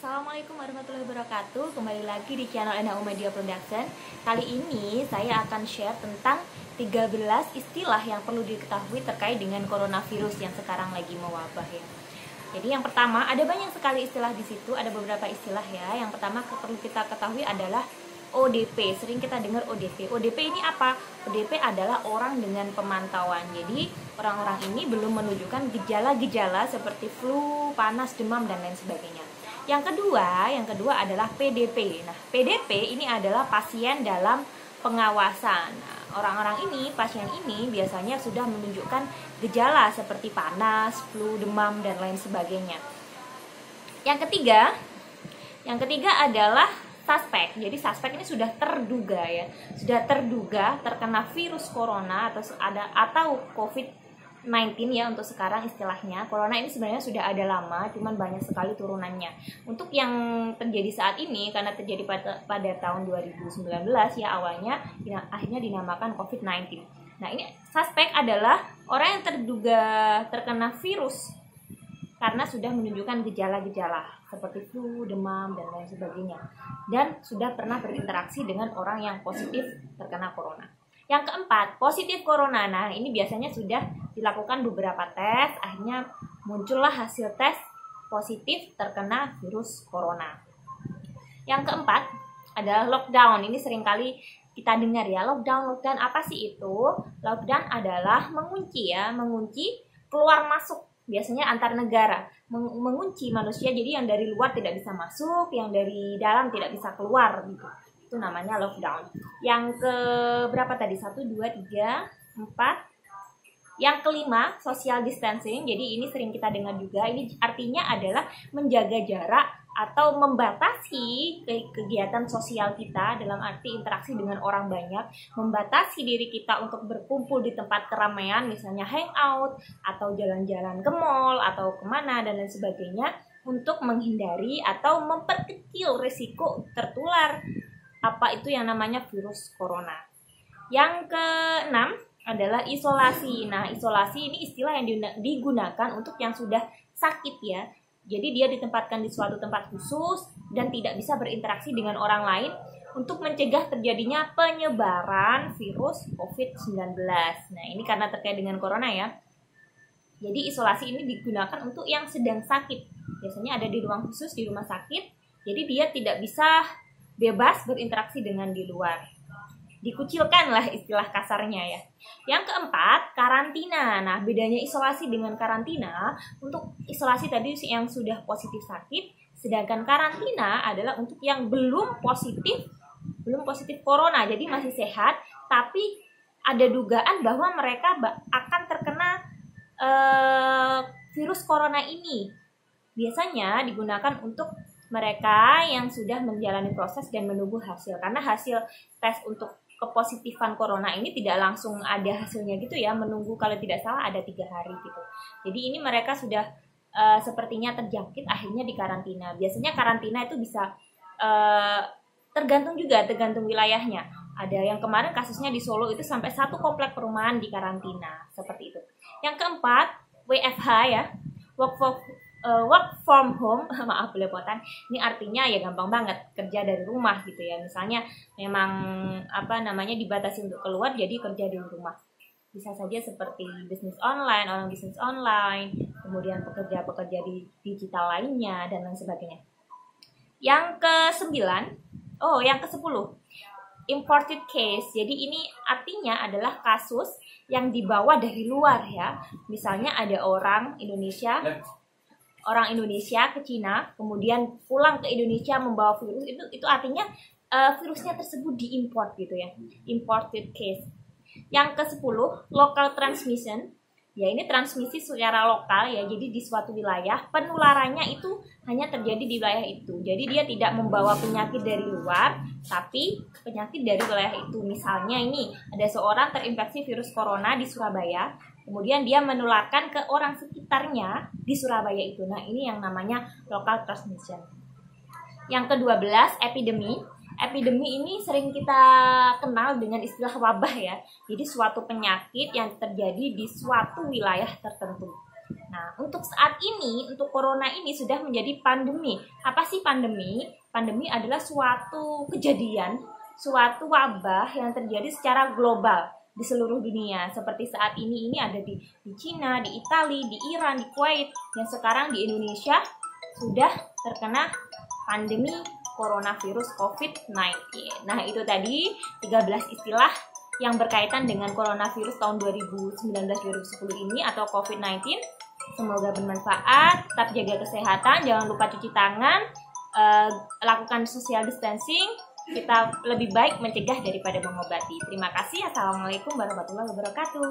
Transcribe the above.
Assalamualaikum warahmatullahi wabarakatuh. Kembali lagi di channel NHU Media Production. Kali ini saya akan share tentang 13 istilah yang perlu diketahui terkait dengan coronavirus yang sekarang lagi mewabah ya. Jadi yang pertama, ada banyak sekali istilah di situ, ada beberapa istilah ya. Yang pertama perlu kita ketahui adalah ODP. Sering kita dengar ODP. ODP ini apa? ODP adalah orang dengan pemantauan. Jadi orang-orang ini belum menunjukkan gejala-gejala seperti flu, panas, demam dan lain sebagainya. Yang kedua adalah PDP. Nah, PDP ini adalah pasien dalam pengawasan. Nah, orang-orang ini, pasien ini biasanya sudah menunjukkan gejala seperti panas, flu, demam dan lain sebagainya. Yang ketiga adalah suspek. Jadi suspek ini sudah terduga ya, sudah terduga terkena virus corona atau COVID-19 ya untuk sekarang istilahnya. Corona ini sebenarnya sudah ada lama, cuman banyak sekali turunannya. Untuk yang terjadi saat ini karena terjadi pada tahun 2019 ya awalnya akhirnya dinamakan COVID-19. Nah, ini suspek adalah orang yang terduga terkena virus karena sudah menunjukkan gejala-gejala seperti flu, demam, dan lain sebagainya. Dan sudah pernah berinteraksi dengan orang yang positif terkena corona. Yang keempat, positif corona. Nah, ini biasanya sudah dilakukan beberapa tes, akhirnya muncullah hasil tes positif terkena virus corona. Yang keempat adalah lockdown. Ini seringkali kita dengar ya, lockdown apa sih itu? Lockdown adalah mengunci keluar masuk, biasanya antar negara, mengunci manusia, jadi yang dari luar tidak bisa masuk, yang dari dalam tidak bisa keluar gitu. Itu namanya lockdown. Yang ke berapa tadi? 1, 2, 3, 4. Yang kelima, social distancing. Jadi ini sering kita dengar juga. Ini artinya adalah menjaga jarak atau membatasi kegiatan sosial kita, dalam arti interaksi dengan orang banyak, membatasi diri kita untuk berkumpul di tempat keramaian, misalnya hangout atau jalan-jalan ke mall atau kemana dan lain sebagainya, untuk menghindari atau memperkecil risiko tertular apa itu yang namanya virus corona. Yang keenam adalah isolasi. Nah, isolasi ini istilah yang digunakan untuk yang sudah sakit ya. Jadi dia ditempatkan di suatu tempat khusus dan tidak bisa berinteraksi dengan orang lain untuk mencegah terjadinya penyebaran virus COVID-19. Nah, ini karena terkait dengan corona ya. Jadi isolasi ini digunakan untuk yang sedang sakit. Biasanya ada di ruang khusus di rumah sakit. Jadi dia tidak bisa bebas berinteraksi dengan di luar. Dikucilkan lah istilah kasarnya ya. Yang keempat, karantina. Nah, bedanya isolasi dengan karantina, untuk isolasi tadi yang sudah positif sakit, sedangkan karantina adalah untuk yang belum positif corona, jadi masih sehat, tapi ada dugaan bahwa mereka akan terkena virus corona ini. Biasanya digunakan untuk mereka yang sudah menjalani proses dan menunggu hasil, karena hasil tes untuk kepositifan corona ini tidak langsung ada hasilnya gitu ya, menunggu kalau tidak salah ada 3 hari gitu. Jadi ini mereka sudah sepertinya terjangkit, akhirnya di karantina. Biasanya karantina itu bisa tergantung wilayahnya. Ada yang kemarin kasusnya di Solo itu sampai 1 komplek perumahan di karantina, seperti itu. Yang keempat, WFH ya, work from home, maaf belepotan. Ini artinya ya gampang banget, kerja dari rumah gitu ya. Misalnya memang dibatasi untuk keluar, jadi kerja di rumah. Bisa saja seperti orang bisnis online, kemudian pekerja di digital lainnya dan lain sebagainya. Yang ke-10, imported case. Jadi ini artinya adalah kasus yang dibawa dari luar ya. Misalnya ada orang Indonesia ke Cina, kemudian pulang ke Indonesia membawa virus, itu artinya virusnya tersebut diimport gitu ya, imported case. Yang ke-10, local transmission. Ya, ini transmisi secara lokal ya, jadi di suatu wilayah penularannya itu hanya terjadi di wilayah itu. Jadi dia tidak membawa penyakit dari luar, tapi penyakit dari wilayah itu. Misalnya ini ada seorang terinfeksi virus corona di Surabaya, kemudian dia menularkan ke orang sekitarnya di Surabaya itu. Nah, ini yang namanya local transmission. Yang ke-12, epidemi. Epidemi ini sering kita kenal dengan istilah wabah ya. Jadi suatu penyakit yang terjadi di suatu wilayah tertentu. Nah, untuk saat ini, untuk corona ini sudah menjadi pandemi. Apa sih pandemi? Pandemi adalah suatu kejadian, suatu wabah yang terjadi secara global di seluruh dunia. Seperti saat ini ada di Cina, di Italia, di Iran, di Kuwait, dan sekarang di Indonesia sudah terkena pandemi coronavirus COVID-19. Nah, itu tadi 13 istilah yang berkaitan dengan coronavirus tahun 2019-2010 ini atau COVID-19. Semoga bermanfaat, tetap jaga kesehatan, jangan lupa cuci tangan, lakukan social distancing, kita lebih baik mencegah daripada mengobati. Terima kasih, Assalamualaikum warahmatullahi wabarakatuh.